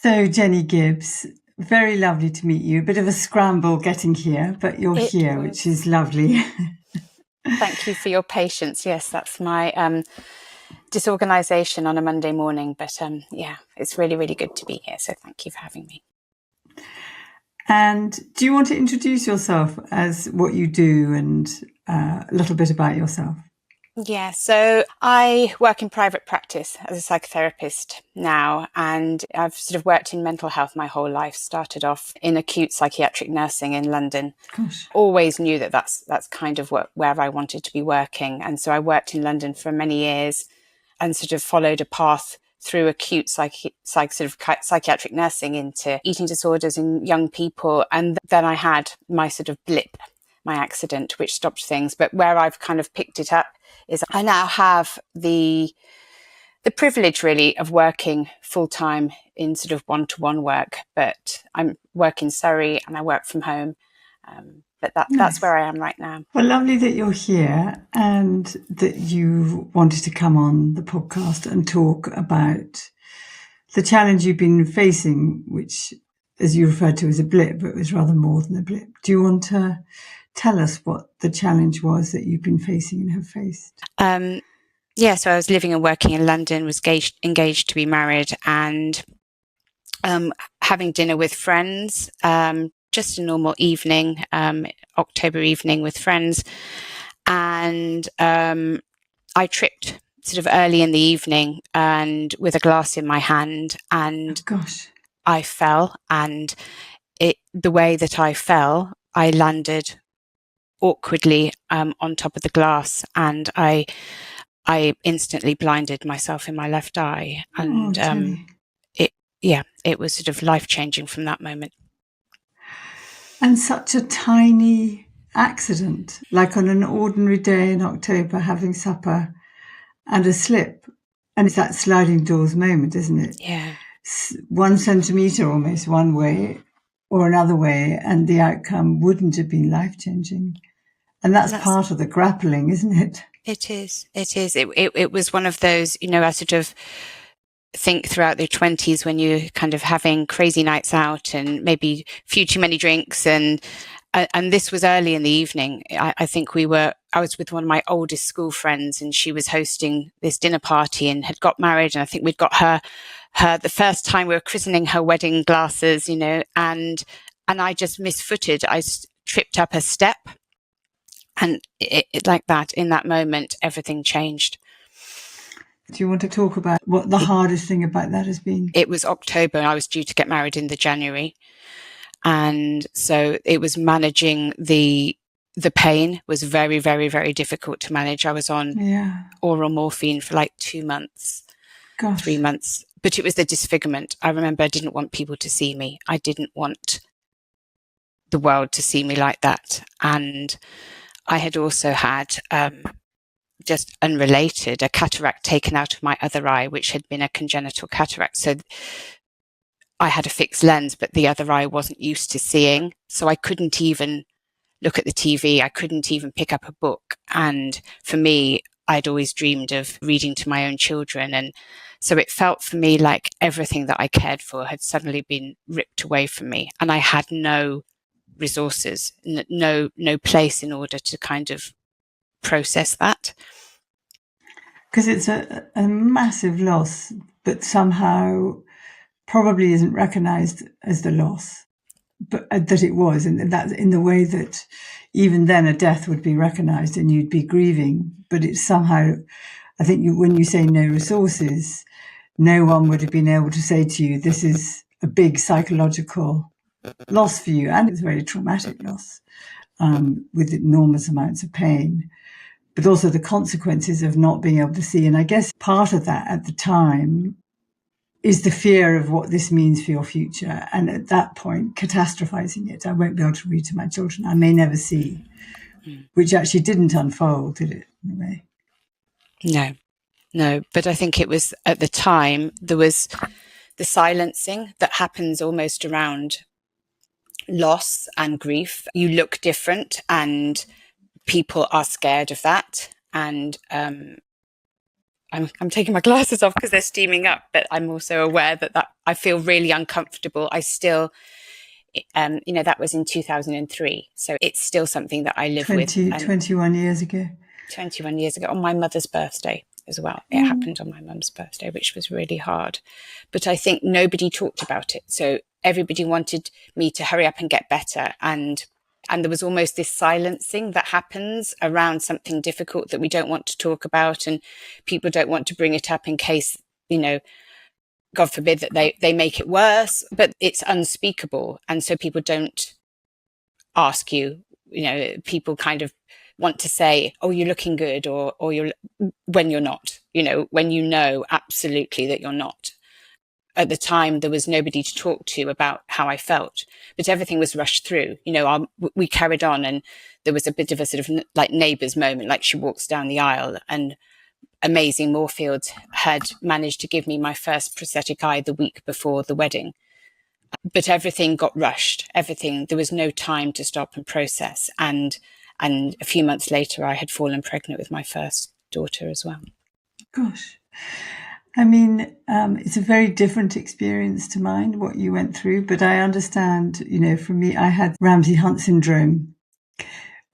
So, Jenny Gibbs, very lovely to meet you. A bit of a scramble getting here, but you're here, which is lovely. Thank you for your patience. Yes, that's my disorganization on a Monday morning. But yeah, it's really, really good to be here. So thank you for having me. And do you want to introduce yourself as what you do and a little bit about yourself? Yeah, so I work in private practice as a psychotherapist now, and I've sort of worked in mental health my whole life. Started off in acute psychiatric nursing in London. Gosh. Always knew that that's kind of where I wanted to be working, and so I worked in London for many years, and sort of followed a path through acute psychiatric nursing into eating disorders in young people, and then I had my sort of blip, my accident, which stopped things. But where I've kind of picked it up is I now have the privilege really of working full time in sort of one-to-one work, but I'm work in Surrey and I work from home. But that's where I am right now. Well, lovely that you're here and that you wanted to come on the podcast and talk about the challenge you've been facing, which, as you referred to as a blip, but it was rather more than a blip. Do you want to tell us what the challenge was that you've been facing and have faced? Yeah, so I was living and working in London, was engaged to be married, and having dinner with friends, just a normal evening, October evening with friends. And I tripped sort of early in the evening and with a glass in my hand, and I fell, and the way that I fell, I landed awkwardly on top of the glass, and I instantly blinded myself in my left eye, and it was sort of life-changing from that moment. And such a tiny accident, like on an ordinary day in October, having supper and a slip. And it's that sliding doors moment, isn't it? Yeah. 1 centimetre almost one way or another way, and the outcome wouldn't have been life-changing. And that's part of the grappling, isn't it? It is. It was one of those, I sort of think throughout the 20s when you're kind of having crazy nights out and maybe a few too many drinks, and this was early in the evening. I think I was with one of my oldest school friends, and she was hosting this dinner party and had got married, and I think we'd got her the first time we were christening her wedding glasses, and I just misfooted. I tripped up a step, and it like that, in that moment, everything changed. Do you want to talk about what the hardest thing about that has been? It was October, and I was due to get married in the January. And so it was managing the pain was very, very, very difficult to manage. I was on oral morphine for like 2 months, 3 months. But it was the disfigurement. I remember I didn't want people to see me. I didn't want the world to see me like that. And I had also had, just unrelated, a cataract taken out of my other eye, which had been a congenital cataract. So I had a fixed lens, but the other eye wasn't used to seeing. So I couldn't even look at the TV. I couldn't even pick up a book. And for me, I'd always dreamed of reading to my own children. And so it felt for me like everything that I cared for had suddenly been ripped away from me. And I had no resources, no place in order to kind of process that. Because it's a massive loss, but somehow probably isn't recognised as the loss, but that it was, and that in the way that even then a death would be recognised and you'd be grieving. But it's somehow, I think when you say no resources, no one would have been able to say to you, this is a big psychological loss for you, and it's a very traumatic loss with enormous amounts of pain, but also the consequences of not being able to see. And I guess part of that at the time is the fear of what this means for your future. And at that point, catastrophizing it. I won't be able to read to my children. I may never see, which actually didn't unfold, did it, in a way? No. But I think it was, at the time, there was the silencing that happens almost around loss and grief. You look different, and people are scared of that. And I'm taking my glasses off because they're steaming up, but I'm also aware that I feel really uncomfortable. I still, that was in 2003. So it's still something that I live with. 21 years ago. 21 years ago, on my mother's birthday as well. It happened on my mum's birthday, which was really hard. But I think nobody talked about it. So everybody wanted me to hurry up and get better. And there was almost this silencing that happens around something difficult that we don't want to talk about. And people don't want to bring it up in case, God forbid that they make it worse. But it's unspeakable. And so people don't ask you, people kind of want to say, oh, you're looking good, or you're, when you're not, when absolutely that you're not. At the time, there was nobody to talk to about how I felt, but everything was rushed through. We carried on, and there was a bit of a sort of like neighbours moment, like she walks down the aisle, and amazing Moorfields had managed to give me my first prosthetic eye the week before the wedding. But everything got rushed. There was no time to stop and process. And a few months later, I had fallen pregnant with my first daughter as well. Gosh. I mean, it's a very different experience to mine, what you went through. But I understand, for me, I had Ramsay-Hunt syndrome.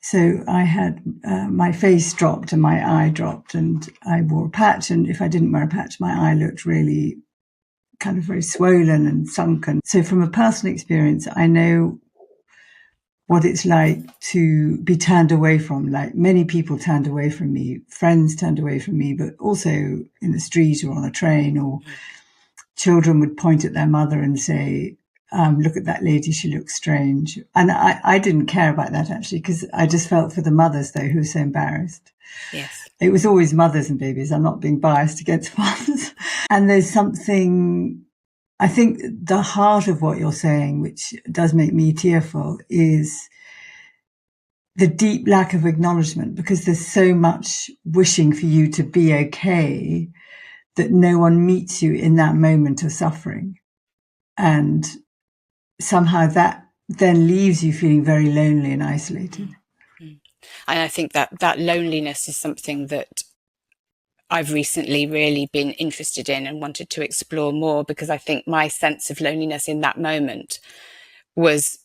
So I had my face dropped and my eye dropped, and I wore a patch. And if I didn't wear a patch, my eye looked really kind of very swollen and sunken. So from a personal experience, I know what it's like to be turned away from, like many people turned away from me, friends turned away from me, but also in the street or on a train, or children would point at their mother and say, look at that lady, she looks strange. And I didn't care about that, actually, because I just felt for the mothers, though, who were so embarrassed. Yes. It was always mothers and babies. I'm not being biased against fathers. And there's something, I think the heart of what you're saying, which does make me tearful, is the deep lack of acknowledgement, because there's so much wishing for you to be okay that no one meets you in that moment of suffering. And somehow that then leaves you feeling very lonely and isolated. Mm-hmm. And I think that loneliness is something that I've recently really been interested in and wanted to explore more, because I think my sense of loneliness in that moment was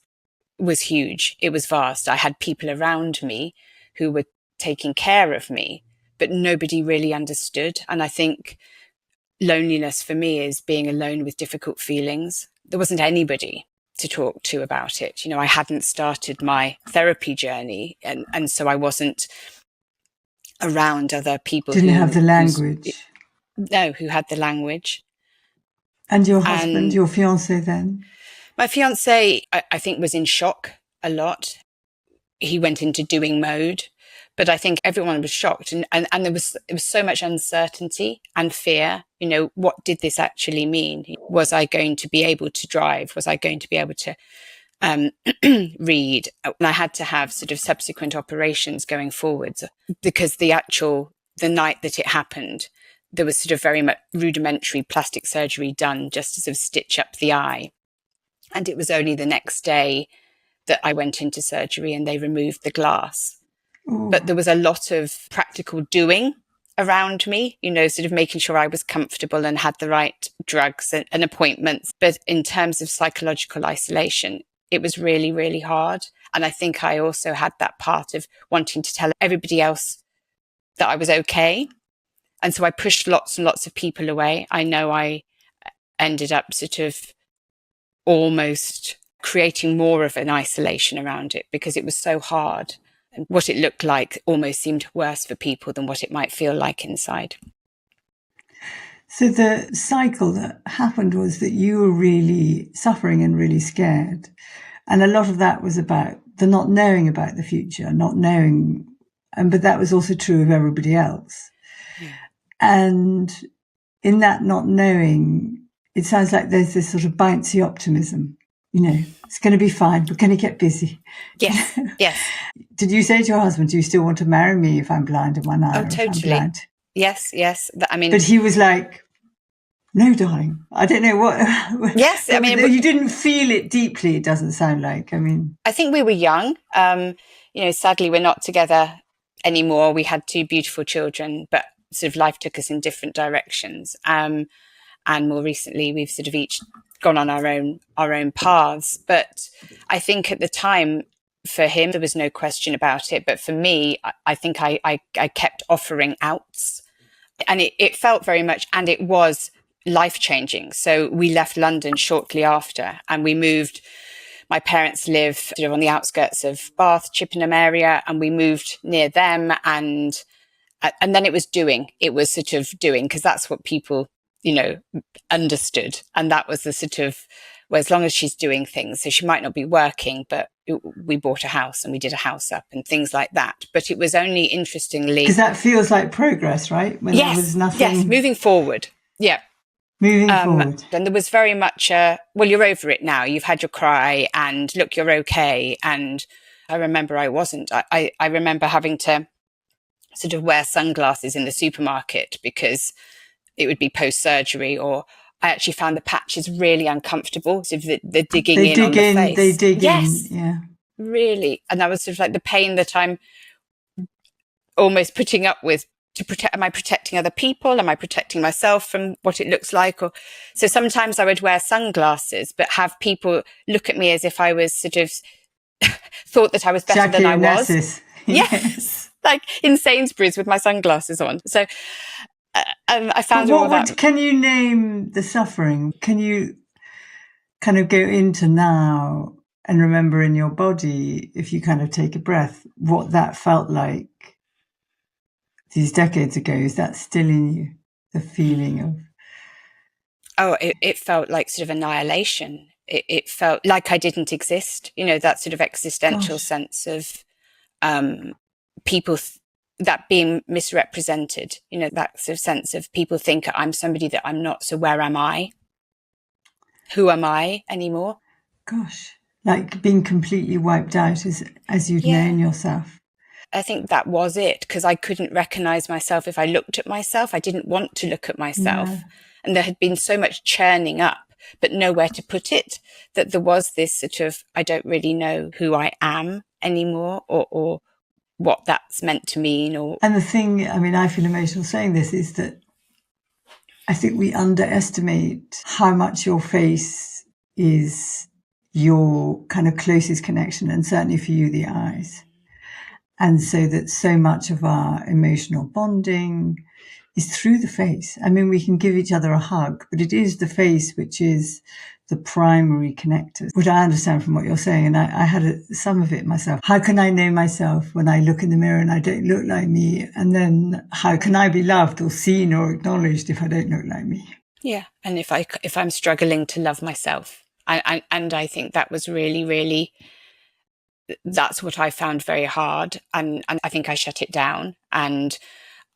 huge. It was vast. I had people around me who were taking care of me, but nobody really understood. And I think loneliness for me is being alone with difficult feelings. There wasn't anybody to talk to about it. I hadn't started my therapy journey, and so I wasn't around other people who have the language. Who had the language. And your husband, your fiancé then? My fiancé, I think, was in shock a lot. He went into doing mode, but I think everyone was shocked, and there was so much uncertainty and fear. What did this actually mean? Was I going to be able to drive? Was I going to be able to read? And I had to have sort of subsequent operations going forwards, because the night that it happened, there was sort of very much rudimentary plastic surgery done just to sort of stitch up the eye. And it was only the next day that I went into surgery and they removed the glass. Ooh. But there was a lot of practical doing around me, sort of making sure I was comfortable and had the right drugs and appointments. But in terms of psychological isolation, it was really, really hard. And I think I also had that part of wanting to tell everybody else that I was okay. And so I pushed lots and lots of people away. I know I ended up sort of almost creating more of an isolation around it, because it was so hard. And what it looked like almost seemed worse for people than what it might feel like inside. So the cycle that happened was that you were really suffering and really scared. And a lot of that was about the not knowing about the future, but that was also true of everybody else. Yeah. And in that not knowing, it sounds like there's this sort of bouncy optimism. It's going to be fine. We're going to get busy. Yes, yes. Did you say to your husband, do you still want to marry me if I'm blind in one eye? Oh, totally. Yes. But he was like, no, darling. I don't know what. Yes, you didn't feel it deeply. It doesn't sound like. I think we were young. Sadly, we're not together anymore. We had two beautiful children, but sort of life took us in different directions. And more recently, we've sort of each gone on our own paths. But I think at the time, for him, there was no question about it. But for me, I think I kept offering outs. And it felt very much, and it was life-changing. So we left London shortly after, and we moved. My parents live sort of on the outskirts of Bath, Chippenham area, and we moved near them. And then it was doing. It was sort of doing, because that's what people, understood. And that was the sort of, well, as long as she's doing things, so she might not be working, but we bought a house and we did a house up and things like that. But it was only, interestingly, because that feels like progress, right? When there was nothing. Yes, moving forward. Yeah. Moving forward. And there was very much well, you're over it now. You've had your cry, and look, you're okay. And I remember I wasn't. I remember having to sort of wear sunglasses in the supermarket because it would be post-surgery, or I actually found the patches really uncomfortable. So the digging in on the face. They dig in, yeah. Really. And that was sort of like the pain that I'm almost putting up with to protect. Am I protecting other people? Am I protecting myself from what it looks like? Or so sometimes I would wear sunglasses, but have people look at me as if I was sort of thought that I was better than I was. Yes. Like in Sainsbury's with my sunglasses on. So I found all that. Can you name the suffering? Can you kind of go into now and remember in your body, if you kind of take a breath, what that felt like these decades ago? Is that still in you, the feeling of? Oh, it felt like sort of annihilation. It felt like I didn't exist. That sort of existential sense of people that being misrepresented, that sort of sense of people think I'm somebody that I'm not. So where am I? Who am I anymore? Gosh, like being completely wiped out as you'd known yourself. I think that was it, because I couldn't recognize myself if I looked at myself. I didn't want to look at myself. No. And there had been so much churning up, but nowhere to put it, that there was this sort of, I don't really know who I am anymore, or what that's meant to mean. And the thing, I feel emotional saying this, is that I think we underestimate how much your face is your kind of closest connection, and certainly for you, the eyes. And so that so much of our emotional bonding is through the face. We can give each other a hug, but it is the face which is the primary connector, which I understand from what you're saying. And I had some of it myself. How can I know myself when I look in the mirror and I don't look like me? And then how can I be loved or seen or acknowledged if I don't look like me? Yeah. And if I'm struggling to love myself, and I think that was really, really, that's what I found very hard. And I think I shut it down, and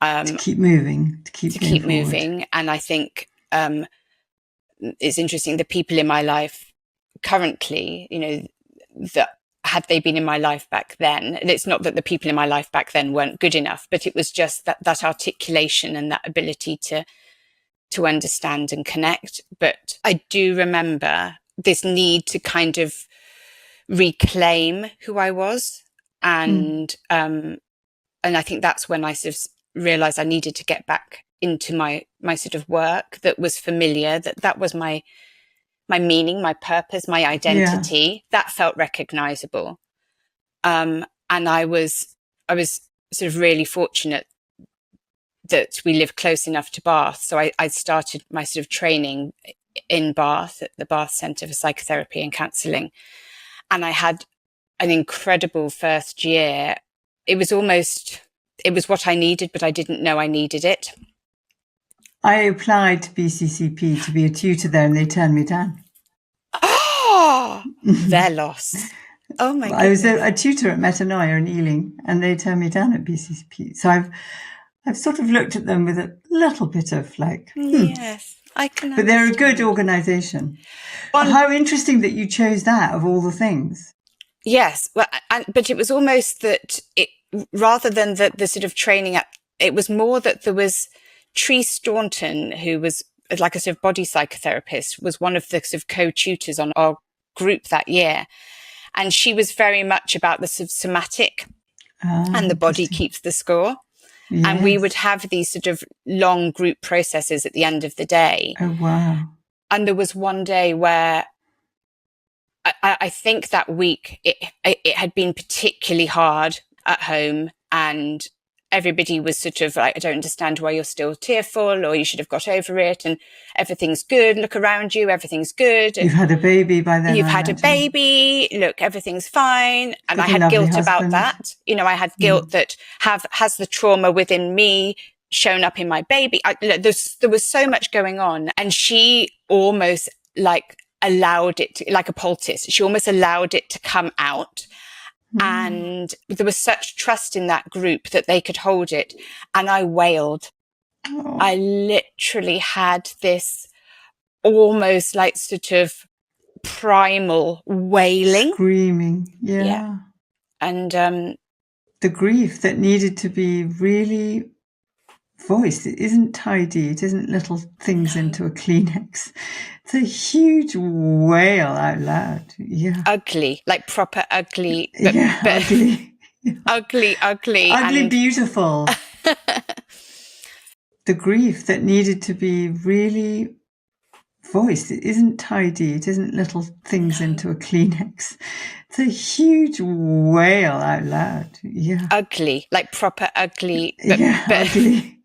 to keep moving, to keep moving. And I think it's interesting, the people in my life currently, that had they been in my life back then, and it's not that the people in my life back then weren't good enough, but it was just that articulation and that ability to understand and connect. But I do remember this need to kind of reclaim who I was. And I think that's when I sort of realized I needed to get back into my sort of work that was familiar, that was my meaning, my purpose, my identity. That felt recognizable. And I was sort of really fortunate that we lived close enough to Bath. So I started my sort of training in Bath at the Bath Centre for Psychotherapy and Counselling. And I had an incredible first year. It was what I needed, but I didn't know I needed it. I applied to BCCP to be a tutor there, and they turned me down. Oh, their loss. Oh my goodness. I was a tutor at Metanoia in Ealing, and they turned me down at BCCP. So I've sort of looked at them with a little bit of like, yes, I can. But they're a good organisation. How interesting that you chose that of all the things. Yes, well, but it was almost that rather than the sort of training, it was more that there was Tree Staunton, who was like a sort of body psychotherapist, was one of the sort of co-tutors on our group that year. And she was very much about the sort of somatic, and the body keeps the score. Yes. And we would have these sort of long group processes at the end of the day. Oh, wow. And there was one day where I think that week it had been particularly hard at home, and everybody was sort of like, I don't understand why you're still tearful, or you should have got over it, and everything's good. Look around you, everything's good. You've had a baby by then. You've had a baby. Look, everything's fine. And I had guilt about that. You know, I had guilt that has the trauma within me shown up in my baby. There was so much going on, and she almost like allowed it to, like a poultice. She almost allowed it to come out. And there was such trust in that group that they could hold it. And I wailed. Oh. I literally had this almost like sort of primal wailing. Screaming. Yeah. And the grief that needed to be really voiced. It isn't tidy. It isn't little things into a Kleenex. It's a huge wail out loud. Yeah. Ugly, like proper ugly. But ugly. Ugly. Ugly, and beautiful. The grief that needed to be really voiced. It isn't tidy. It isn't little things into a Kleenex. It's a huge wail out loud. Yeah. Ugly, like proper ugly. Ugly.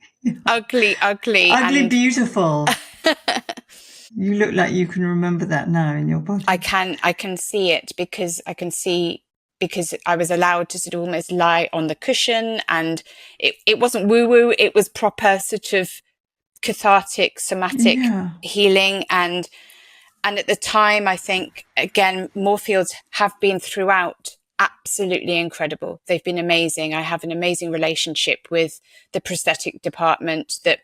Ugly. Ugly, and beautiful. You look like you can remember that now in your body. I can see it because I was allowed to sort of almost lie on the cushion, and it wasn't woo-woo. It was proper sort of cathartic, somatic healing. And at the time, I think, again, Moorfields have been throughout absolutely incredible. They've been amazing. I have an amazing relationship with the prosthetic department that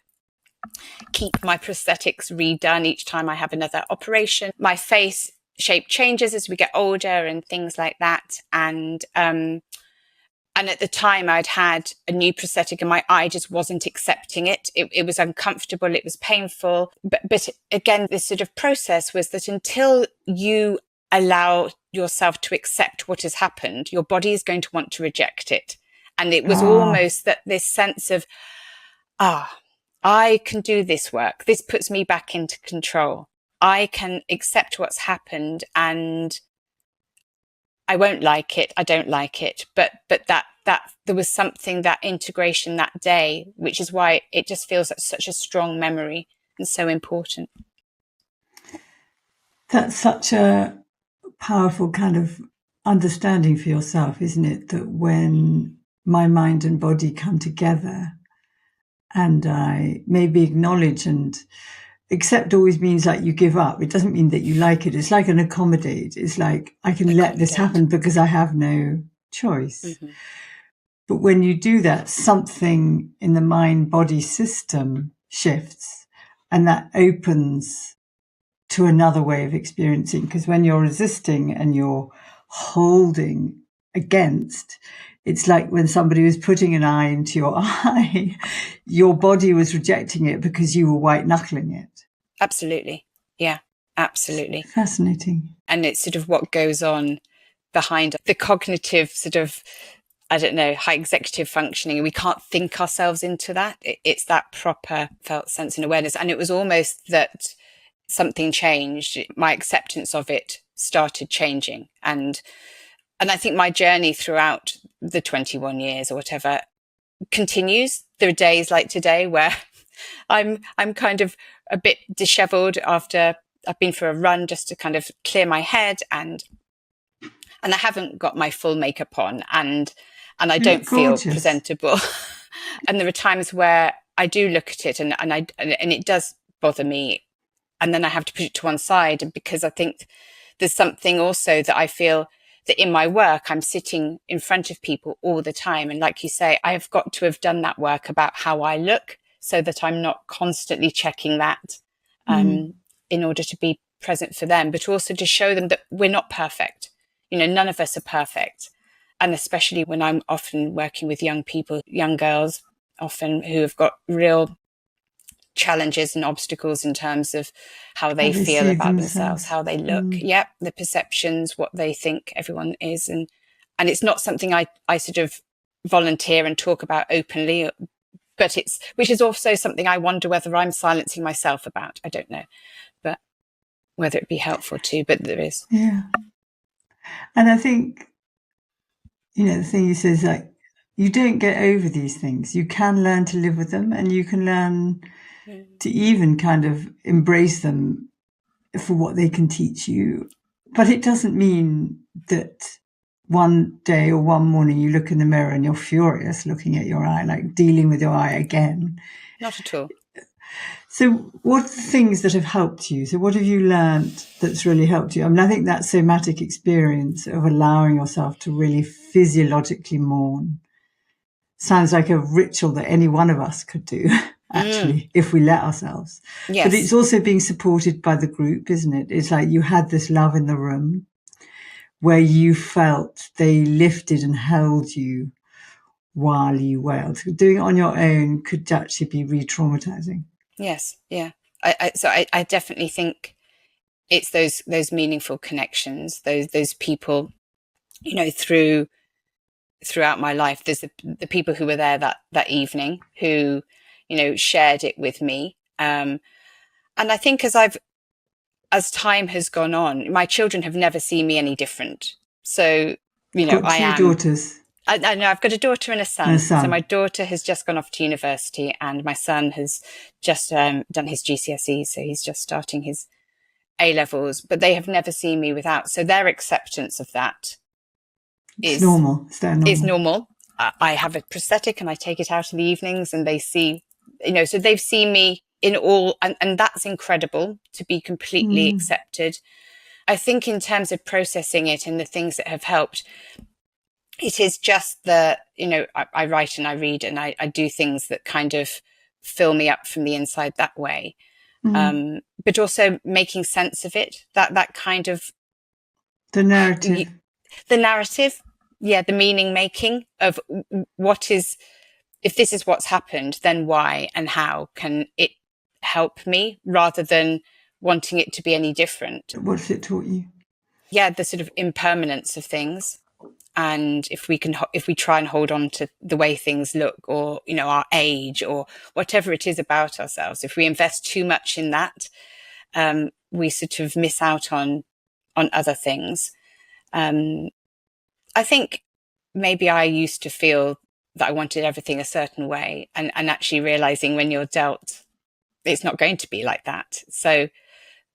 keep my prosthetics redone each time I have another operation. My face shape changes as we get older and things like that. And at the time I'd had a new prosthetic and my eye just wasn't accepting it. It was uncomfortable. It was painful. But again, this sort of process was that until you allow yourself to accept what has happened, your body is going to want to reject it. And it was almost that this sense of, I can do this work. This puts me back into control. I can accept what's happened, and I won't like it. I don't like it. But that there was something, that integration that day, which is why it just feels like such a strong memory and so important. That's such a powerful kind of understanding for yourself, isn't it? That when my mind and body come together, and I maybe acknowledge and accept always means like you give up. It doesn't mean that you like it. It's like an accommodate. It's like, I can let this happen because I have no choice. Mm-hmm. But when you do that, something in the mind-body system shifts, and that opens to another way of experiencing. Because when you're resisting and you're holding against, it's like when somebody was putting an eye into your eye, your body was rejecting it because you were white knuckling it. Absolutely. Yeah, absolutely. Fascinating. And it's sort of what goes on behind the cognitive sort of, I don't know, high executive functioning. We can't think ourselves into that. It's that proper felt sense and awareness. And it was almost that something changed. My acceptance of it started changing. And I think my journey throughout the 21 years or whatever continues. There are days like today where I'm kind of a bit disheveled after I've been for a run just to kind of clear my head, and I haven't got my full makeup on, and I don't feel presentable. And there are times where I do look at it and it does bother me, and then I have to put it to one side, because I think there's something also that I feel that in my work, I'm sitting in front of people all the time. And like you say, I've got to have done that work about how I look so that I'm not constantly checking that in order to be present for them, but also to show them that we're not perfect. You know, none of us are perfect. And especially when I'm often working with young people, young girls, often who have got real challenges and obstacles in terms of how they feel about themselves, how they look. Yep, the perceptions, what they think everyone is. And it's not something I sort of volunteer and talk about openly, which is also something I wonder whether I'm silencing myself about. I don't know, but whether it'd be helpful too, but there is. Yeah. And I think, the thing you say is like, you don't get over these things. You can learn to live with them, and you can learn to even kind of embrace them for what they can teach you. But it doesn't mean that one day or one morning you look in the mirror and you're furious looking at your eye, like dealing with your eye again. Not at all. So what are the things that have helped you? So what have you learned that's really helped you? I mean, I think that somatic experience of allowing yourself to really physiologically mourn sounds like a ritual that any one of us could do, actually, if we let ourselves. Yes. But it's also being supported by the group, isn't it? It's like you had this love in the room where you felt they lifted and held you while you wailed. Doing it on your own could actually be re-traumatizing. Yes, yeah. I definitely think it's those meaningful connections, those people, throughout my life. There's the people who were there that evening who, shared it with me. And I think as time has gone on, my children have never seen me any different. So, Got two daughters. I know I've got a daughter and a son. So my daughter has just gone off to university, and my son has just done his GCSEs. So he's just starting his A-levels, but they have never seen me without. So their acceptance of that is normal. Is normal. I have a prosthetic and I take it out in the evenings, and they see, so they've seen me in all, and that's incredible to be completely accepted. I think in terms of processing it and the things that have helped, it is just I write and I read and I do things that kind of fill me up from the inside that way. But also making sense of it, that kind of the narrative, yeah, the meaning making of what is, if this is what's happened, then why and how can it help me, rather than wanting it to be any different. What has it taught you? Yeah, the sort of impermanence of things. And if we try and hold on to the way things look, or, our age, or whatever it is about ourselves, if we invest too much in that, we sort of miss out on other things. I think maybe I used to feel that I wanted everything a certain way, and actually realizing when you're dealt, it's not going to be like that. So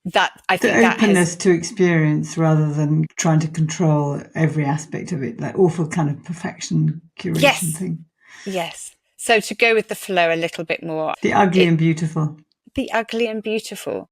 that, I think, the openness to experience rather than trying to control every aspect of it, like awful kind of perfection curation thing. Yes. So to go with the flow a little bit more. The ugly and beautiful. The ugly and beautiful.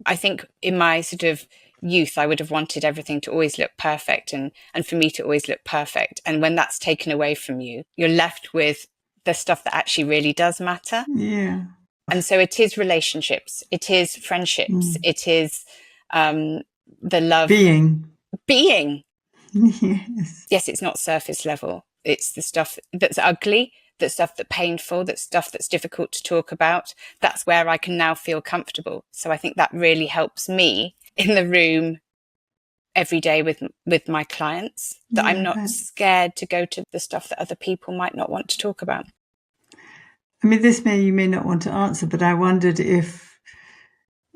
I think in my sort of youth, I would have wanted everything to always look perfect and for me to always look perfect. And when that's taken away from you, you're left with the stuff that actually really does matter. Yeah. And so it is relationships, it is friendships, it is the love. Being. Yes. Yes, it's not surface level. It's the stuff that's ugly, the stuff that's painful, that stuff that's difficult to talk about. That's where I can now feel comfortable. So I think that really helps me in the room every day with my clients, that I'm not scared to go to the stuff that other people might not want to talk about. I mean, you may not want to answer, but I wondered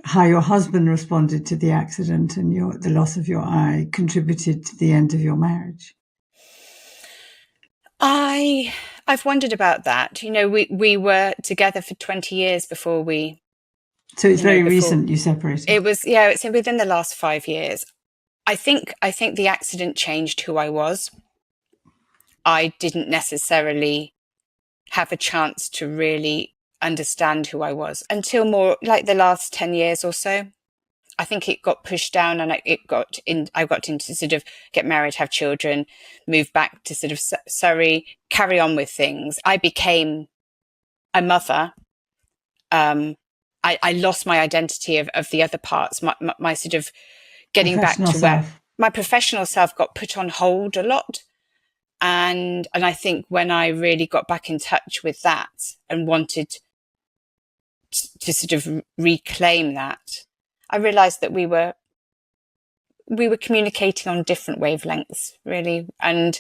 how your husband responded to the accident and the loss of your eye contributed to the end of your marriage. I've wondered about that. We were together for 20 years before we. So it's very recent you separated. It was, yeah, it's within the last 5 years. I think the accident changed who I was. I didn't necessarily have a chance to really understand who I was until more like the last 10 years or so. I think it got pushed down, and I got into sort of get married, have children, move back to sort of Surrey, carry on with things. I became a mother. I lost my identity of the other parts, my sort of getting back to where my professional self got put on hold a lot. And I think when I really got back in touch with that and wanted to sort of reclaim that, I realized that we were communicating on different wavelengths, really. And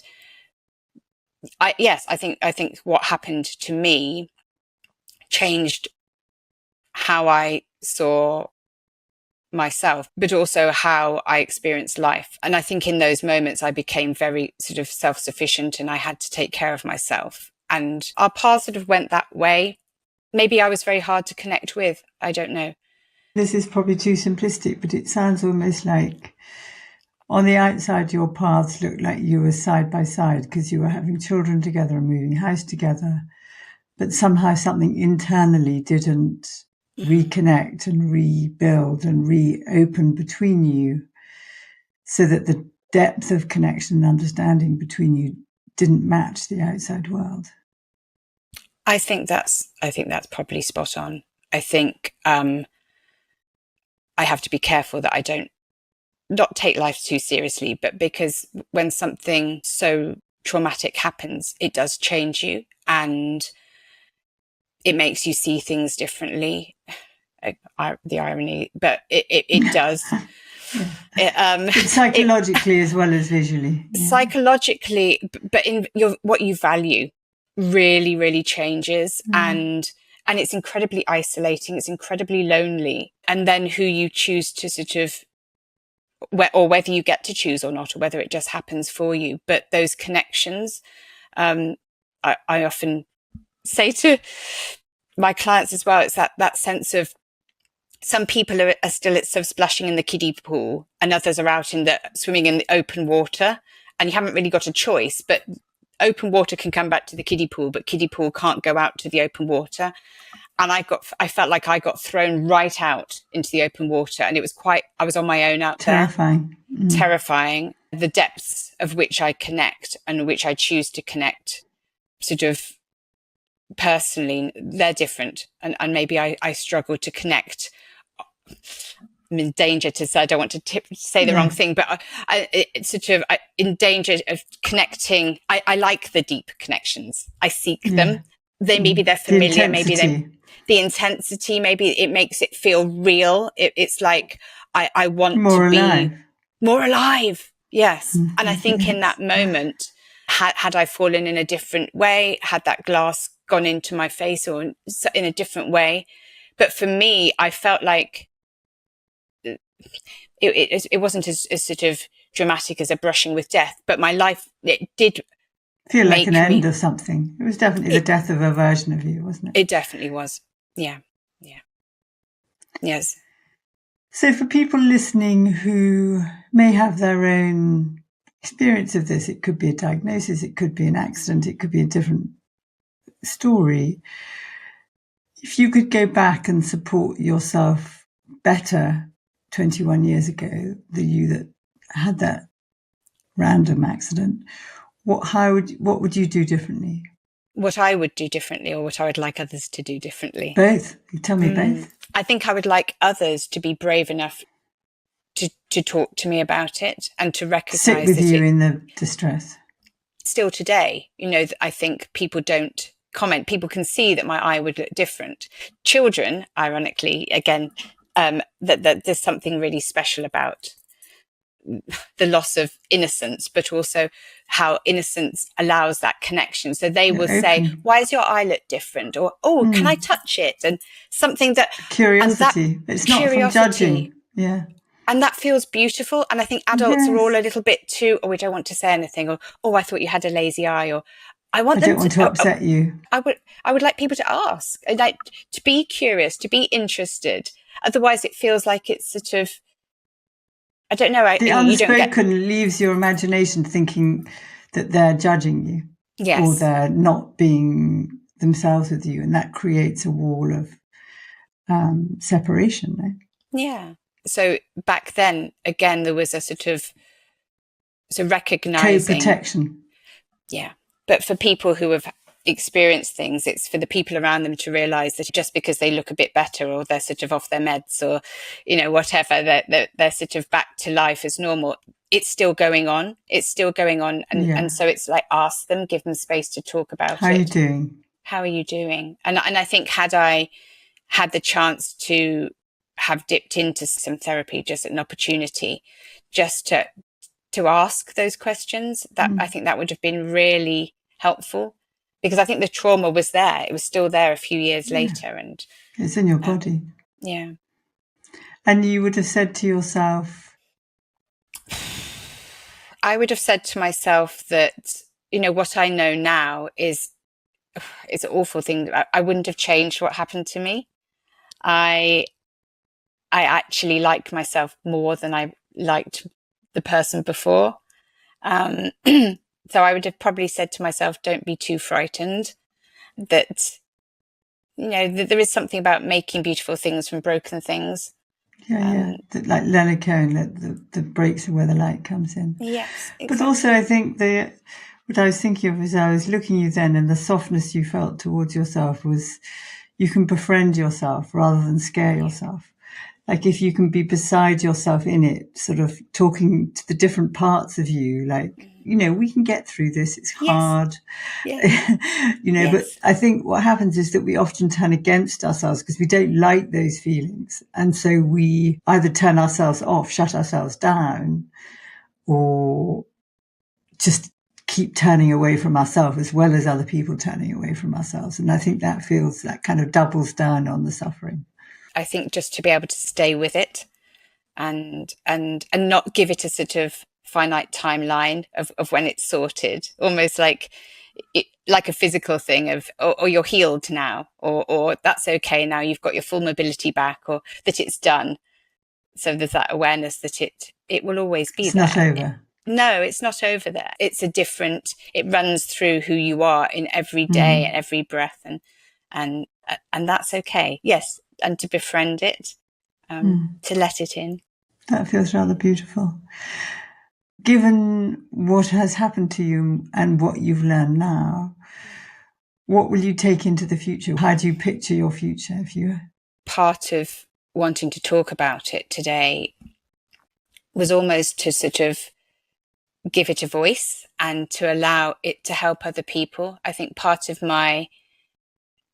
I think what happened to me changed how I saw myself, but also how I experienced life. And I think in those moments I became very sort of self-sufficient, and I had to take care of myself. And our paths sort of went that way. Maybe I was very hard to connect with. I don't know. This is probably too simplistic, but it sounds almost like on the outside your paths looked like you were side by side because you were having children together and moving house together. But somehow something internally didn't reconnect and rebuild and reopen between you, so that the depth of connection and understanding between you didn't match the outside world. I think that's probably spot on. I think I have to be careful that I don't not take life too seriously, but because when something so traumatic happens, it does change you and it makes you see things differently. The irony, but it does. Psychologically as well as visually. Yeah. Psychologically, but in what you value really, really changes. And it's incredibly isolating. It's incredibly lonely. And then who you choose to sort of, or whether you get to choose or not, or whether it just happens for you. But those connections, I often say to my clients as well, it's that sense of some people are still sort of splashing in the kiddie pool and others are out swimming in the open water, and you haven't really got a choice. But open water can come back to the kiddie pool, but kiddie pool can't go out to the open water. And I felt like I got thrown right out into the open water, and I was on my own out there. Terrifying. The depths of which I connect and which I choose to connect sort of personally, they're different. And maybe I struggle to connect. I'm in danger to say, I don't want to say the wrong thing, but it's sort of in danger of connecting. I like the deep connections. I seek them. Maybe they're familiar. Maybe the intensity, maybe it makes it feel real. It's like, I want to be more alive. Yes. And I think in that moment, had I fallen in a different way, had that glass gone into my face or in a different way. But for me, I felt like it wasn't as sort of dramatic as a brushing with death, but my life, it did feel like an end of something. It was definitely the death of a version of you, wasn't it? It definitely was. Yeah. Yes. So for people listening who may have their own experience of this, it could be a diagnosis, it could be an accident, it could be a different story. If you could go back and support yourself better 21 years ago, the you that had that random accident, what would you do differently? What I would do differently, or what I would like others to do differently? Both. You tell me both. I think I would like others to be brave enough to talk to me about it and to recognise sit with you in the distress. Still today, I think people don't comment. People can see that my eye would look different. Children, ironically, again, that there's something really special about the loss of innocence, but also how innocence allows that connection. So they will say, why is your eye look different? Or, can I touch it? And something that... Curiosity. It's not from judging. Yeah. And that feels beautiful. And I think adults are all a little bit too, we don't want to say anything. Or, I thought you had a lazy eye. Or, I don't want to upset you. I would like people to ask, like to be curious, to be interested. Otherwise, it feels like it's sort of, I don't know. The unspoken leaves your imagination thinking that they're judging you. Yes. Or they're not being themselves with you. And that creates a wall of separation. Right? Yeah. So back then, again, there was a sort of recognizing. Co-protection. Yeah. But for people who have experienced things, it's for the people around them to realise that just because they look a bit better, or they're sort of off their meds, or, whatever, they're sort of back to life as normal. It's still going on. It's still going on. And so it's like, ask them, give them space to talk about it. How are you doing? How are you doing? And I think had I had the chance to have dipped into some therapy, just an opportunity, just to ask those questions, that I think that would have been really helpful, because I think the trauma was there. It was still there a few years later. And it's in your body. Yeah. And you would have said to yourself? I would have said to myself that, what I know now is it's an awful thing. I wouldn't have changed what happened to me. I actually like myself more than I liked the person before. So I would have probably said to myself, don't be too frightened, that, that there is something about making beautiful things from broken things. Yeah. Like Leonard Cohen, the breaks are where the light comes in. Yes, exactly. But also I think what I was thinking of as I was looking at you then, and the softness you felt towards yourself was you can befriend yourself rather than scare yourself. Like if you can be beside yourself in it, sort of talking to the different parts of you, like, we can get through this. It's hard, yes. But I think what happens is that we often turn against ourselves because we don't like those feelings. And so we either turn ourselves off, shut ourselves down, or just keep turning away from ourselves as well as other people turning away from ourselves. And I think that kind of doubles down on the suffering. I think just to be able to stay with it and not give it a sort of finite timeline of when it's sorted, almost like a physical thing of, or you're healed now, or that's okay now, you've got your full mobility back, or that it's done. So there's that awareness that it will always be there. It's not over. No, it's not over there. It runs through who you are in every day and every breath, and that's okay. Yes. And to befriend it, to let it in. That feels rather beautiful. Given what has happened to you and what you've learned now, what will you take into the future? How do you picture your future? Part of wanting to talk about it today was almost to sort of give it a voice and to allow it to help other people. I think part of my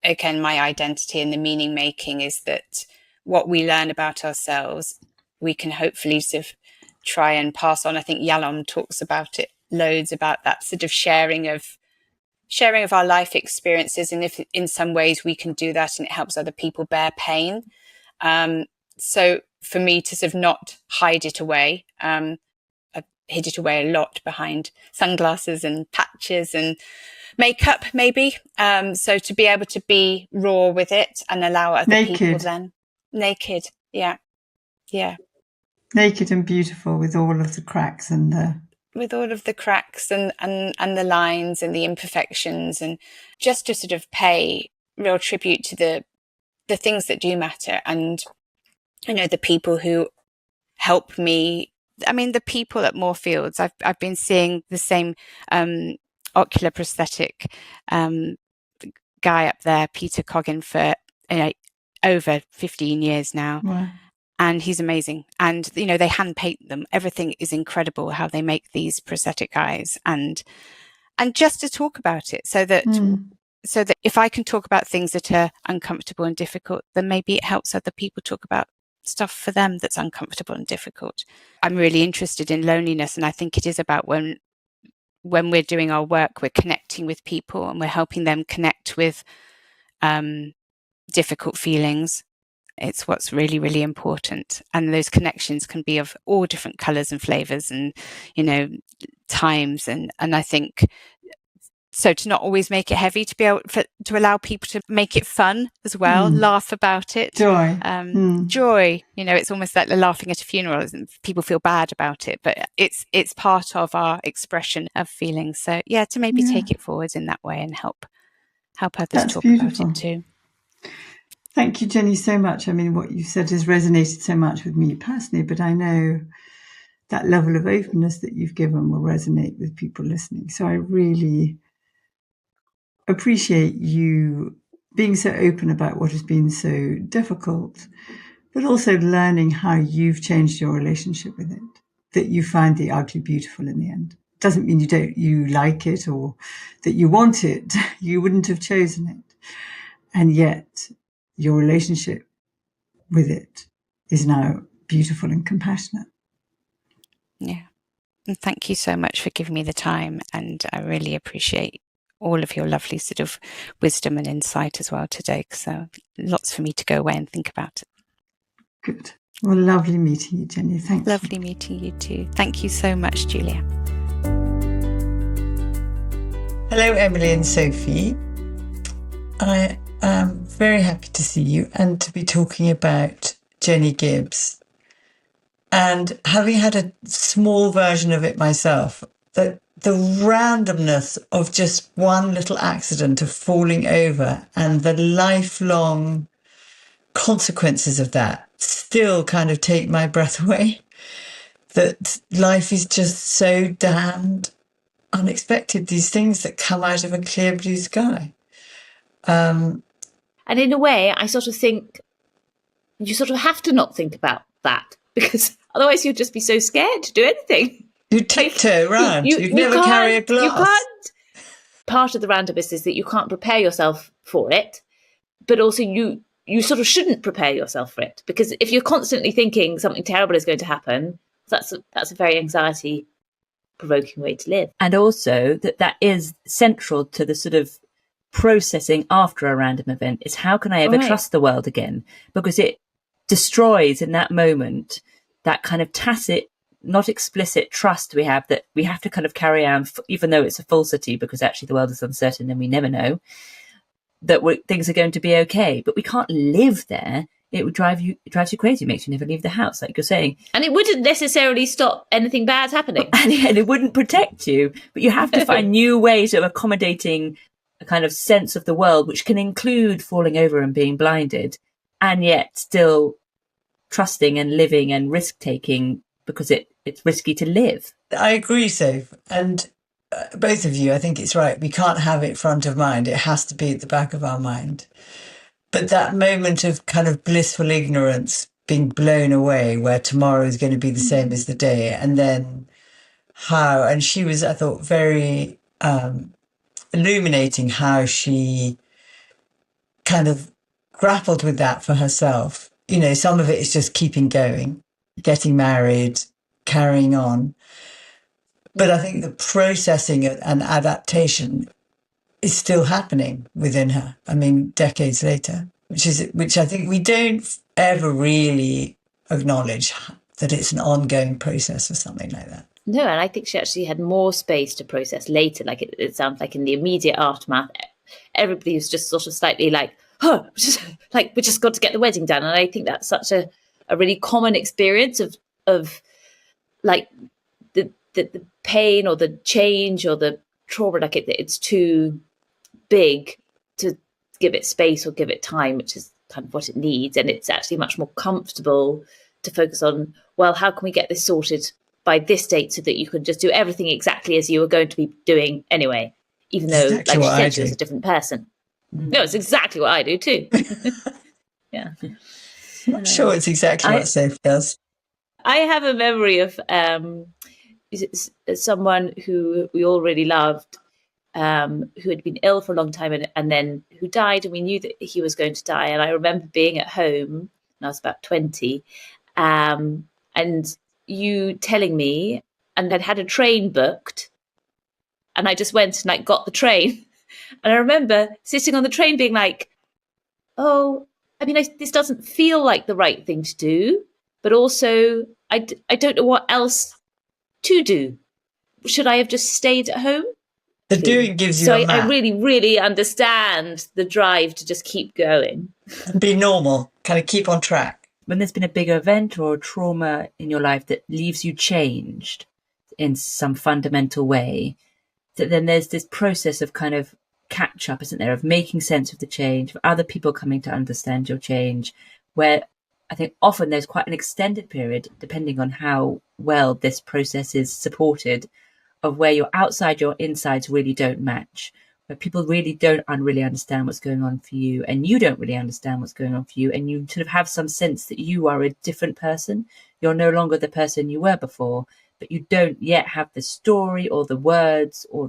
identity and the meaning making is that what we learn about ourselves, we can hopefully sort of try and pass on. I think Yalom talks about it loads, about that sort of sharing of our life experiences. And if in some ways we can do that and it helps other people bear pain. So for me to sort of not hide it away, I've hid it away a lot behind sunglasses and patches and makeup, maybe. So to be able to be raw with it and allow other people then naked. Yeah. Naked and beautiful with all of the cracks and the lines and the imperfections, and just to sort of pay real tribute to the things that do matter. And, the people who help me. I mean, the people at Moorfields, I've been seeing the same, ocular prosthetic guy up there, Peter Coggin, for over 15 years now. Wow. And he's amazing. And they hand paint them. Everything is incredible how they make these prosthetic eyes, and just to talk about it, so that if I can talk about things that are uncomfortable and difficult, then maybe it helps other people talk about stuff for them that's uncomfortable and difficult. I'm really interested in loneliness, and I think it is about when we're doing our work, we're connecting with people and we're helping them connect with difficult feelings. It's what's really, really important. And those connections can be of all different colours and flavours and, times. And I think, so to not always make it heavy, to be able to allow people to make it fun as well, laugh about it. Joy. Joy. It's almost like laughing at a funeral. People feel bad about it, but it's part of our expression of feelings. So to maybe take it forward in that way and help others talk about it too. Thank you, Jenny, so much. I mean, what you said has resonated so much with me personally, but I know that level of openness that you've given will resonate with people listening. So I really appreciate you being so open about what has been so difficult, but also learning how you've changed your relationship with it, that you find the ugly beautiful in the end. Doesn't mean you like it or that you want it. You wouldn't have chosen it. And yet your relationship with it is now beautiful and compassionate. Yeah. And thank you so much for giving me the time. And I really appreciate all of your lovely sort of wisdom and insight as well today. So lots for me to go away and think about. Good. Well, lovely meeting you, Jenny. Thank you. Lovely meeting you too. Thank you so much, Julia. Hello, Emily and Sophie. I am very happy to see you and to be talking about Jenny Gibbs. And having had a small version of it myself, the randomness of just one little accident of falling over and the lifelong consequences of that still kind of take my breath away. That life is just so damned unexpected, these things that come out of a clear blue sky. And in a way, I sort of think you sort of have to not think about that, because otherwise you'd just be so scared to do anything. You tiptoe around. You'd never carry a glass. You can't. Part of the randomness is that you can't prepare yourself for it, but also you sort of shouldn't prepare yourself for it, because if you're constantly thinking something terrible is going to happen, that's a very anxiety-provoking way to live. And also that is central to the sort of processing after a random event is how can I ever trust the world again? Because it destroys in that moment that kind of tacit, not explicit trust we have that we have to kind of carry on, even though it's a falsity, because actually the world is uncertain and we never know that things are going to be okay. But we can't live there. It drives you crazy. It makes you never leave the house, like you're saying. And it wouldn't necessarily stop anything bad happening. And it wouldn't protect you. But you have to find new ways of accommodating a kind of sense of the world, which can include falling over and being blinded, and yet still trusting and living and risk-taking, because it's risky to live. I agree, Soph. And both of you, I think it's right. We can't have it front of mind. It has to be at the back of our mind. But that moment of kind of blissful ignorance being blown away, where tomorrow is going to be the same as the day, and then how, and she was, I thought, very illuminating how she kind of grappled with that for herself. You know, some of it is just keeping going, getting married, carrying on. But I think the processing and adaptation is still happening within her. I mean, decades later, which I think we don't ever really acknowledge, that it's an ongoing process or something like that. No, and I think she actually had more space to process later. Like it sounds like in the immediate aftermath, everybody was just sort of slightly like, oh, we just got to get the wedding done. And I think that's such a really common experience of like the pain or the change or the trauma, like it's too big to give it space or give it time, which is kind of what it needs. And it's actually much more comfortable to focus on, well, how can we get this sorted by this date so that you can just do everything exactly as you were going to be doing anyway, even though, like you said, she was a different person. No, it's exactly what I do too. Yeah. I'm not sure it's exactly what Sophie does. I have a memory of someone who we all really loved, who had been ill for a long time and then who died, and we knew that he was going to die. And I remember being at home, and I was about 20, and you telling me, and I'd had a train booked, and I just went and like got the train. And I remember sitting on the train being like, oh, I mean, this doesn't feel like the right thing to do, but also I don't know what else to do. Should I have just stayed at home? The doing gives you a map. I really, really understand the drive to just keep going. And be normal, kind of keep on track. When there's been a bigger event or a trauma in your life that leaves you changed in some fundamental way, that then there's this process of kind of catch up, isn't there, of making sense of the change, of other people coming to understand your change, where I think often there's quite an extended period, depending on how well this process is supported, of where your outside, your insides really don't match, where people really don't really understand what's going on for you, and you don't really understand what's going on for you, and you sort of have some sense that you are a different person. You're no longer the person you were before, but you don't yet have the story or the words or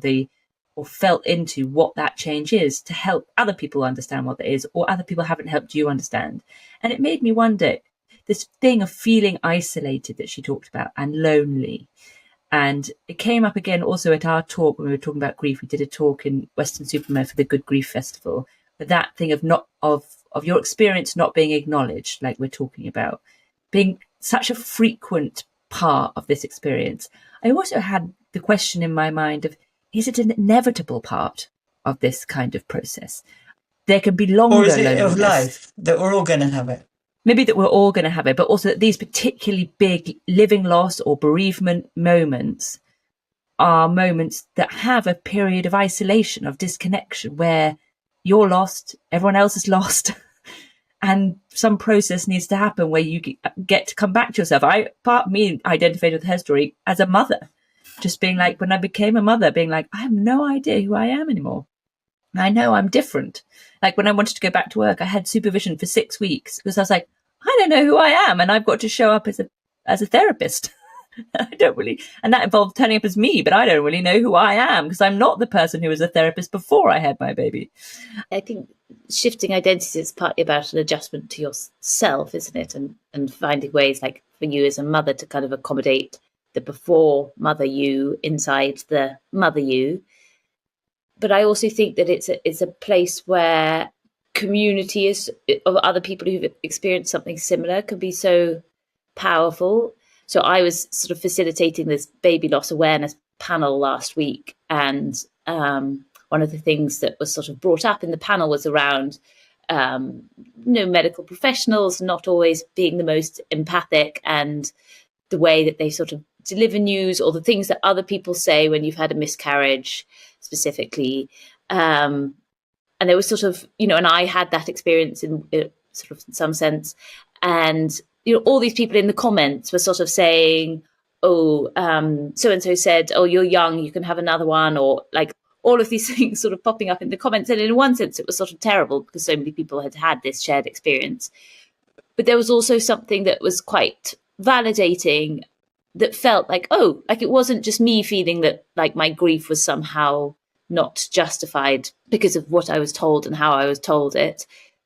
felt into what that change is to help other people understand what that is, or other people haven't helped you understand. And it made me wonder, this thing of feeling isolated that she talked about and lonely, And it came up again also at our talk when we were talking about grief. We did a talk in Weston-super-Mare for the Good Grief Festival. But that thing of your experience not being acknowledged, like we're talking about, being such a frequent part of this experience. I also had the question in my mind of, is it an inevitable part of this kind of process? There can be longer or is it loneliness. Of life that we're all going to have it? Maybe that we're all going to have it, but also that these particularly big living loss or bereavement moments are moments that have a period of isolation, of disconnection, where you're lost, everyone else is lost, and some process needs to happen where you get to come back to yourself. Part of me identified with her story as a mother, just being like, when I became a mother, being like, I have no idea who I am anymore. I know I'm different. Like when I wanted to go back to work, I had supervision for 6 weeks because I was like, I don't know who I am, and I've got to show up as a therapist. I don't really, and that involved turning up as me, but I don't really know who I am because I'm not the person who was a therapist before I had my baby. I think shifting identity is partly about an adjustment to yourself, isn't it? And finding ways, like for you as a mother, to kind of accommodate the before mother you inside the mother you. But I also think that it's a place where community of other people who've experienced something similar can be so powerful. So I was sort of facilitating this baby loss awareness panel last week. And one of the things that was sort of brought up in the panel was around medical professionals not always being the most empathic, and the way that they sort of deliver news, or the things that other people say when you've had a miscarriage specifically. And there was sort of, and I had that experience in sort of in some sense. And, all these people in the comments were sort of saying, so-and-so said, oh, you're young, you can have another one, or like all of these things sort of popping up in the comments. And in one sense, it was sort of terrible because so many people had this shared experience. But there was also something that was quite validating, that felt like, it wasn't just me feeling that like my grief was somehow not justified because of what I was told and how I was told it.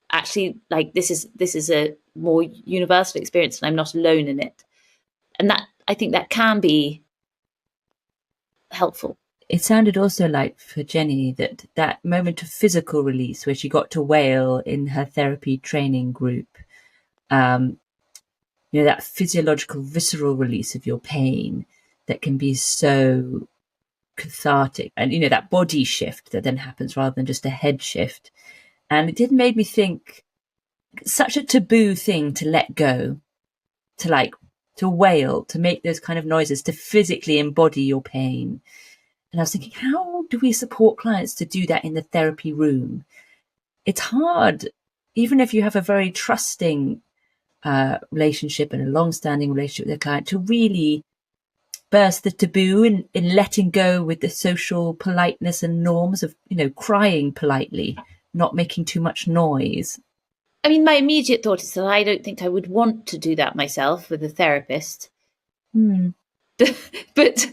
Actually, like this is a more universal experience, and I'm not alone in it. And that, I think that can be helpful. It sounded also like for Jenny that moment of physical release where she got to wail in her therapy training group, that physiological, visceral release of your pain that can be so cathartic, and that body shift that then happens rather than just a head shift. And it did make me think, such a taboo thing to let go, to wail, to make those kind of noises, to physically embody your pain. And I was thinking, how do we support clients to do that in the therapy room? It's hard, even if you have a very trusting relationship and a long-standing relationship with a client, to really burst the taboo in letting go with the social politeness and norms of, crying politely, not making too much noise. I mean, my immediate thought is that I don't think I would want to do that myself with a therapist. But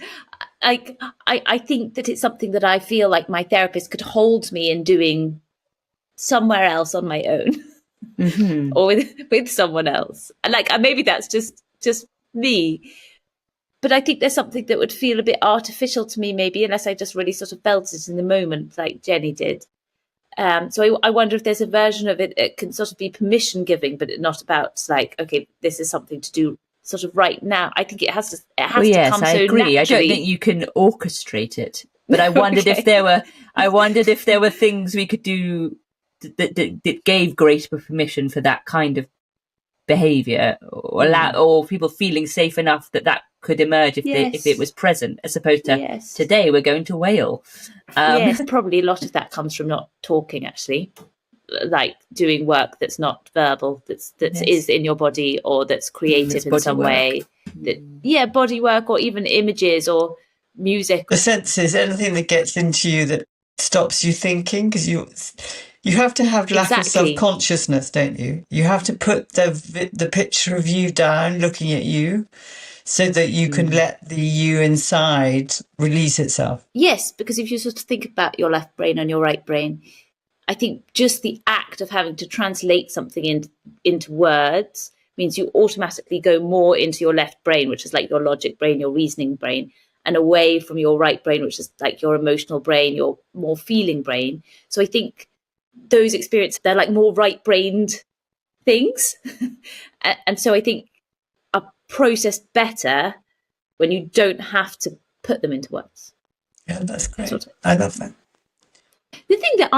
I think that it's something that I feel like my therapist could hold me in doing somewhere else on my own, or with someone else. And maybe that's just me. But I think there's something that would feel a bit artificial to me, maybe, unless I just really sort of felt it in the moment, like Jenny did. So I wonder if there's a version of it, it can sort of be permission giving, but not about like, okay, this is something to do sort of right now. I think it has to come so naturally. I agree. I don't think you can orchestrate it, but I wondered if there were things we could do that gave greater permission for that kind of behavior, or people feeling safe enough that could emerge if it was present, as opposed to today we're going to wail. Yes, probably a lot of that comes from not talking, actually, like doing work that's not verbal, that is in your body, or that's creative in some way. Body work, or even images or music. The senses, anything that gets into you that stops you thinking, because you have to have lack of self-consciousness, don't you? You have to put the picture of you down, looking at you, so that you can let the you inside release itself. Yes, because if you sort of think about your left brain and your right brain, I think just the act of having to translate something into words means you automatically go more into your left brain, which is like your logic brain, your reasoning brain. and away from your right brain, which is like your emotional brain, your more feeling brain. So I think those experiences, they're like more right-brained things. And so I think are processed better when you don't have to put them into words. Yeah, that's great. I love that. The thing that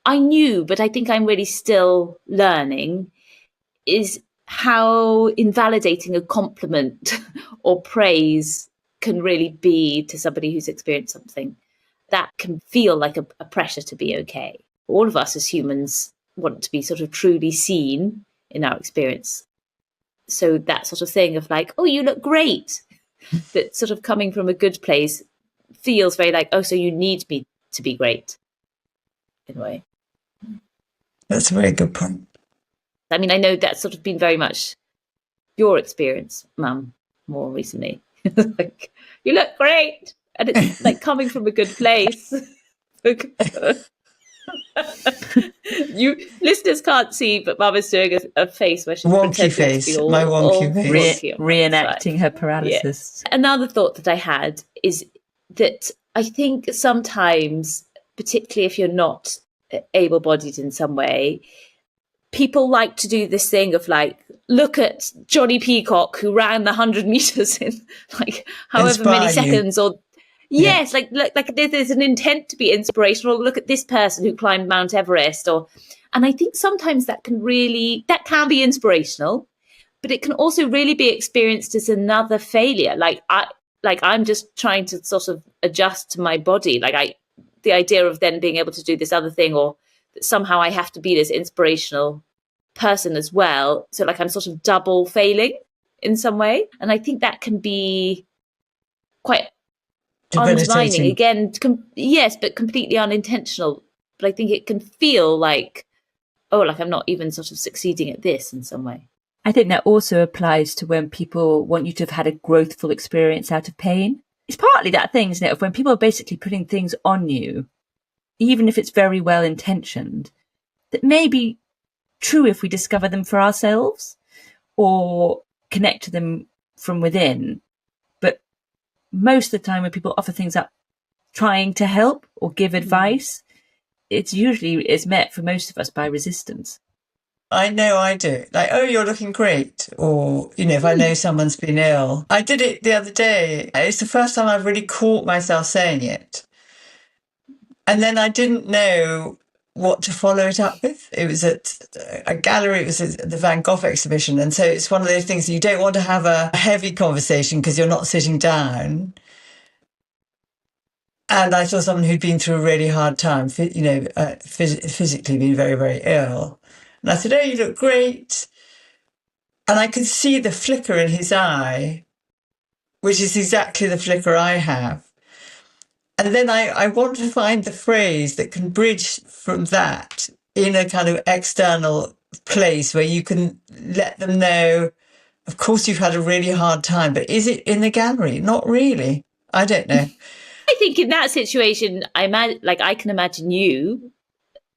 I knew, but I think I'm really still learning, is how invalidating a compliment or praise can really be to somebody who's experienced something. That can feel like a pressure to be okay. All of us as humans want to be sort of truly seen in our experience. So that sort of thing of like, oh, you look great, that sort of coming from a good place feels very like, oh, so you need me to be great in a way. That's a very good point. I mean, I know that's sort of been very much your experience, Mum, more recently. Like, you look great. And it's like coming from a good place. You listeners can't see, but Mum is doing a face where she's wonky face, to be all, my wonky face, reenacting her paralysis. Yeah. Another thought that I had is that I think sometimes, particularly if you're not able-bodied in some way, people like to do this thing of like, look at Johnny Peacock who ran the 100 meters in like however many seconds, or yes, like there's an intent to be inspirational. Look at this person who climbed Mount Everest, and I think sometimes that can be inspirational, but it can also really be experienced as another failure. I'm just trying to sort of adjust to my body. The idea of then being able to do this other thing, or that somehow I have to be this inspirational person as well. So like I'm sort of double failing in some way. And I think that can be quite undermining. Again, yes, but completely unintentional. But I think it can feel like, oh, like I'm not even sort of succeeding at this in some way. I think that also applies to when people want you to have had a growthful experience out of pain. It's partly that thing, isn't it, of when people are basically putting things on you, even if it's very well intentioned, that may be true if we discover them for ourselves or connect to them from within. But most of the time when people offer things up trying to help or give advice, it's usually is met for most of us by resistance. I know I do. Like, oh, you're looking great. Or, if I know someone's been ill. I did it the other day. It's the first time I've really caught myself saying it. And then I didn't know what to follow it up with. It was at a gallery. It was at the Van Gogh exhibition. And so it's one of those things you don't want to have a heavy conversation because you're not sitting down. And I saw someone who'd been through a really hard time, physically been very, very ill. And I said, oh, you look great. And I could see the flicker in his eye, which is exactly the flicker I have. And then I want to find the phrase that can bridge from that in a kind of external place where you can let them know, of course, you've had a really hard time, but is it in the gallery? Not really. I don't know. I think in that situation, I can imagine you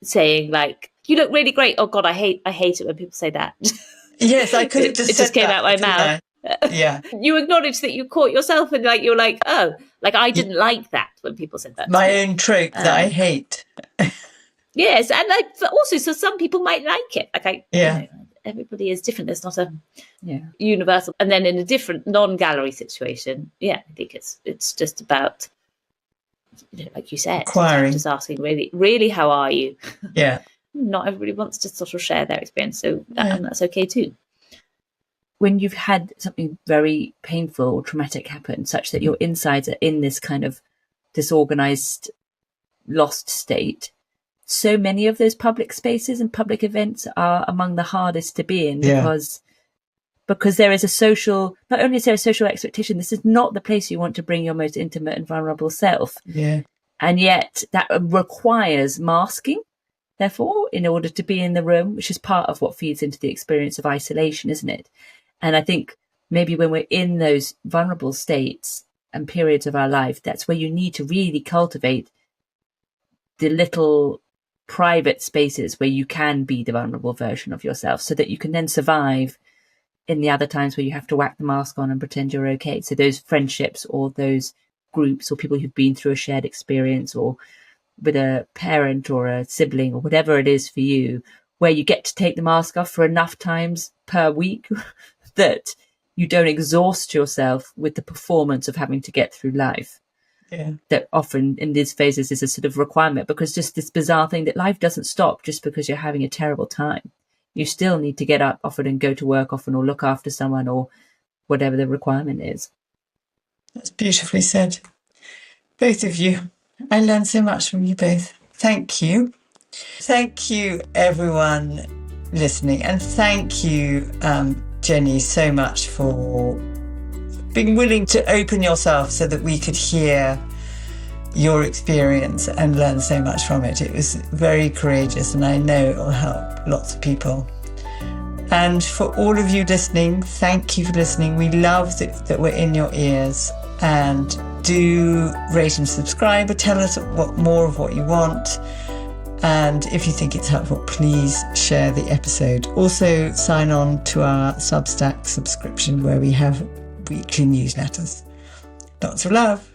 saying like, you look really great. Oh God, I hate it when people say that. Yes, I could have just it just came out my mouth. Yeah. You acknowledge that you caught yourself and like you're like, oh, like I didn't like that when people said that. My own trope that I hate. Yes, and also, so some people might like it. Everybody is different. There's not a universal. And then in a different non-gallery situation, I think it's just about, like you said, acquiring, just asking really, really, how are you? Yeah. Not everybody wants to sort of share their experience, so and that's okay too. When you've had something very painful or traumatic happen, such that your insides are in this kind of disorganized, lost state, so many of those public spaces and public events are among the hardest to be in because there is not only is there a social expectation, this is not the place you want to bring your most intimate and vulnerable self. Yeah. And yet that requires masking. Therefore, in order to be in the room, which is part of what feeds into the experience of isolation, isn't it? And I think maybe when we're in those vulnerable states and periods of our life, that's where you need to really cultivate the little private spaces where you can be the vulnerable version of yourself so that you can then survive in the other times where you have to whack the mask on and pretend you're okay. So those friendships or those groups or people who've been through a shared experience, or with a parent or a sibling or whatever it is for you, where you get to take the mask off for enough times per week that you don't exhaust yourself with the performance of having to get through life. Yeah. That often in these phases is a sort of requirement, because just this bizarre thing that life doesn't stop just because you're having a terrible time. You still need to get up often and go to work often, or look after someone, or whatever the requirement is. That's beautifully said. Both of you. I learned so much from you both. Thank you. Thank you, everyone listening. And thank you, Jenny, so much for being willing to open yourself so that we could hear your experience and learn so much from it. It was very courageous, and I know it will help lots of people. And for all of you listening, thank you for listening. We love that we're in your ears. And do rate and subscribe, or tell us more of what you want. And if you think it's helpful, please share the episode. Also, sign on to our Substack subscription, where we have weekly newsletters. Lots of love.